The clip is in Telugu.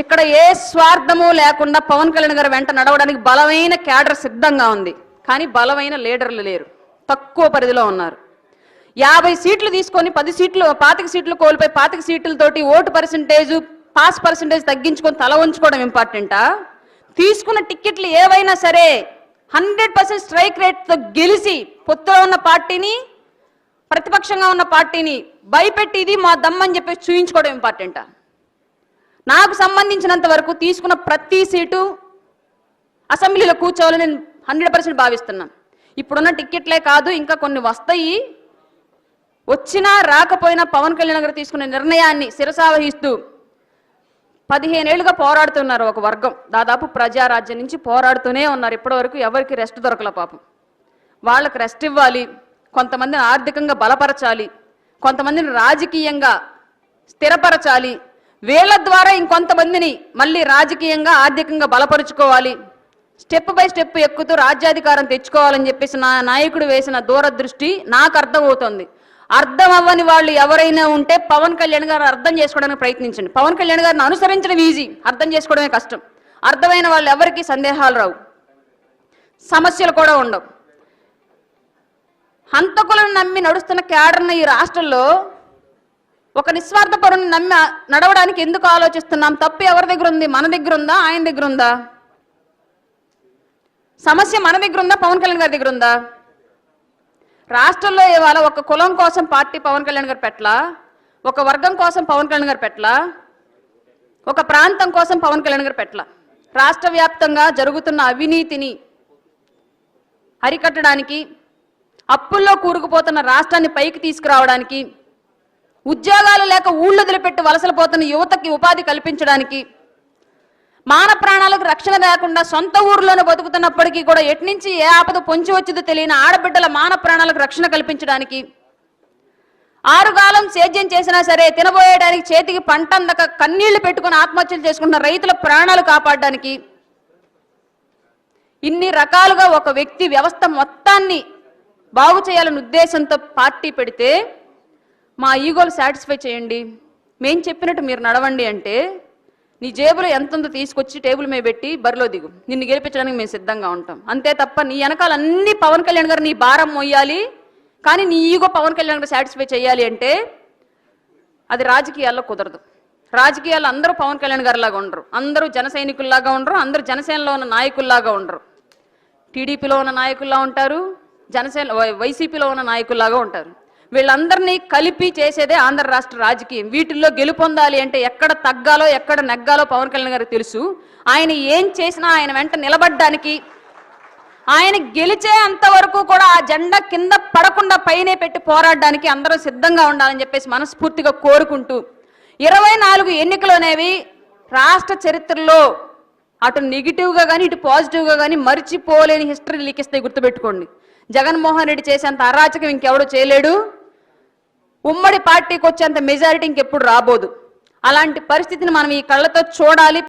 ఇక్కడ ఏ స్వార్థము లేకుండా పవన్ కళ్యాణ్ గారు వెంట నడవడానికి బలమైన క్యాడర్ సిద్ధంగా ఉంది. కానీ బలమైన లీడర్లు లేరు, తక్కువ పరిధిలో ఉన్నారు. 50 సీట్లు తీసుకొని 10 సీట్లు 25 సీట్లు కోల్పోయి 25 సీట్లతోటి ఓటు పర్సెంటేజ్ పాస్ పర్సెంటేజ్ తగ్గించుకొని తల ఉంచుకోవడం ఇంపార్టెంటా? తీసుకున్న టికెట్లు ఏవైనా సరే 100% స్ట్రైక్ రేట్తో గెలిచి పొత్తులో ఉన్న పార్టీని ప్రతిపక్షంగా ఉన్న పార్టీని భయపెట్టి ఇది మా దమ్మని చెప్పి చూయించుకోవడం ఇంపార్టెంటా? నాకు సంబంధించినంత వరకు తీసుకున్న ప్రతి సీటు అసెంబ్లీలో కూర్చోవాలని నేను 100% భావిస్తున్నాను. ఇప్పుడున్న టికెట్లే కాదు, ఇంకా కొన్ని వస్తాయి. వచ్చినా రాకపోయినా పవన్ కళ్యాణ్ గారు తీసుకునే నిర్ణయాన్ని శిరసావహిస్తూ 15 ఏళ్లుగా పోరాడుతున్నారు ఒక వర్గం. దాదాపు ప్రజారాజ్యం నుంచి పోరాడుతూనే ఉన్నారు. ఇప్పటివరకు ఎవరికి రెస్ట్ దొరకల పాపం. వాళ్ళకి రెస్ట్ ఇవ్వాలి, కొంతమందిని ఆర్థికంగా బలపరచాలి, కొంతమందిని రాజకీయంగా స్థిరపరచాలి, వీళ్ళ ద్వారా ఇంకొంతమందిని మళ్ళీ రాజకీయంగా ఆర్థికంగా బలపరుచుకోవాలి, స్టెప్ బై స్టెప్ ఎక్కుతూ రాజ్యాధికారం తెచ్చుకోవాలని చెప్పేసి నా నాయకుడు వేసిన దూరదృష్టి నాకు అర్థమవుతుంది. అర్థం అవ్వని వాళ్ళు ఎవరైనా ఉంటే పవన్ కళ్యాణ్ గారు అర్థం చేసుకోవడానికి ప్రయత్నించండి. పవన్ కళ్యాణ్ గారిని అనుసరించడం ఈజీ, అర్థం చేసుకోవడమే కష్టం. అర్థమైన వాళ్ళు ఎవరికి సందేహాలు రావు, సమస్యలు కూడా ఉండవు. హంతకులను నమ్మి నడుస్తున్న క్యాడర్ను ఈ రాష్ట్రంలో ఒక నిస్వార్థ పరుని నమ్మి నడవడానికి ఎందుకు ఆలోచిస్తున్నాం? తప్పు ఎవరి దగ్గర ఉంది? మన దగ్గర ఉందా, ఆయన దగ్గర ఉందా? సమస్య మన దగ్గర ఉందా, పవన్ కళ్యాణ్ గారి దగ్గర ఉందా? రాష్ట్రంలో ఇవాళ ఒక కులం కోసం పార్టీ పవన్ కళ్యాణ్ గారు పెట్టలా, ఒక వర్గం కోసం పవన్ కళ్యాణ్ గారు పెట్టలా, ఒక ప్రాంతం కోసం పవన్ కళ్యాణ్ గారు పెట్టలా. రాష్ట్ర వ్యాప్తంగా జరుగుతున్న అవినీతిని అరికట్టడానికి, అప్పుల్లో కూరుకుపోతున్న రాష్ట్రాన్ని పైకి తీసుకురావడానికి, ఉద్యోగాలు లేక ఊళ్ళు వదిలిపెట్టి వలసలు పోతున్న యువతకి ఉపాధి కల్పించడానికి, మాన ప్రాణాలకు రక్షణ లేకుండా సొంత ఊర్లోనే బతుకుతున్నప్పటికీ కూడా ఎట్నుంచి ఏ ఆపద పొంచి వచ్చిందో తెలియని ఆడబిడ్డల మాన ప్రాణాలకు రక్షణ కల్పించడానికి, ఆరుగాలం సేద్యం చేసినా సరే తినబోయేయడానికి చేతికి పంట అందక కన్నీళ్లు పెట్టుకుని ఆత్మహత్యలు చేసుకుంటున్న రైతుల ప్రాణాలు కాపాడడానికి, ఇన్ని రకాలుగా ఒక వ్యక్తి వ్యవస్థ మొత్తాన్ని బాగు చేయాలనే ఉద్దేశంతో పార్టీ పెడితే మా ఈగోలు సాటిస్ఫై చేయండి, మేం చెప్పినట్టు మీరు నడవండి అంటే నీ జేబులో ఎంత ఉందో తీసుకొచ్చి టేబుల్ మీద పెట్టి బరిలో దిగు, నిన్ను గెలిపించడానికి మేము సిద్ధంగా ఉంటాం. అంతే తప్ప నీ వెనకాల అన్ని పవన్ కళ్యాణ్ గారు నీ భారం మోయాలి, కానీ నీ ఈగో పవన్ కళ్యాణ్ గారు సాటిస్ఫై చేయాలి అంటే అది రాజకీయాల్లో కుదరదు. రాజకీయాల్లో అందరూ పవన్ కళ్యాణ్ గారు లాగా ఉండరు, అందరూ జన సైనికుల్లాగా ఉండరు, అందరూ జనసేనలో ఉన్న నాయకుల్లాగా ఉండరు. టీడీపీలో ఉన్న నాయకుల్లా ఉంటారు, జనసేన వైసీపీలో ఉన్న నాయకుల్లాగా ఉంటారు. వీళ్ళందరినీ కలిపి చేసేదే ఆంధ్ర రాష్ట్ర రాజకీయం. వీటిల్లో గెలుపొందాలి అంటే ఎక్కడ తగ్గాలో ఎక్కడ నెగ్గాలో పవన్ కళ్యాణ్ గారికి తెలుసు. ఆయన ఏం చేసినా ఆయన వెంట నిలబడ్డానికి, ఆయన గెలిచే అంతవరకు కూడా ఆ జెండా కింద పడకుండా పైనే పెట్టి పోరాడడానికి అందరూ సిద్ధంగా ఉండాలని చెప్పేసి మనస్ఫూర్తిగా కోరుకుంటూ 24 ఎన్నికలు అనేవి రాష్ట్ర చరిత్రలో అటు నెగిటివ్గా కానీ ఇటు పాజిటివ్గా కానీ మర్చిపోలేని హిస్టరీ లిఖిస్తాయి. గుర్తుపెట్టుకోండి, జగన్మోహన్ రెడ్డి చేసేంత అరాచకం ఇంకెవడూ చేయలేడు, ఉమ్మడి పార్టీకి వచ్చేంత మెజారిటీ ఇంకెప్పుడు రాబోదు. అలాంటి పరిస్థితిని మనం ఈ కళ్ళతో చూడాలి.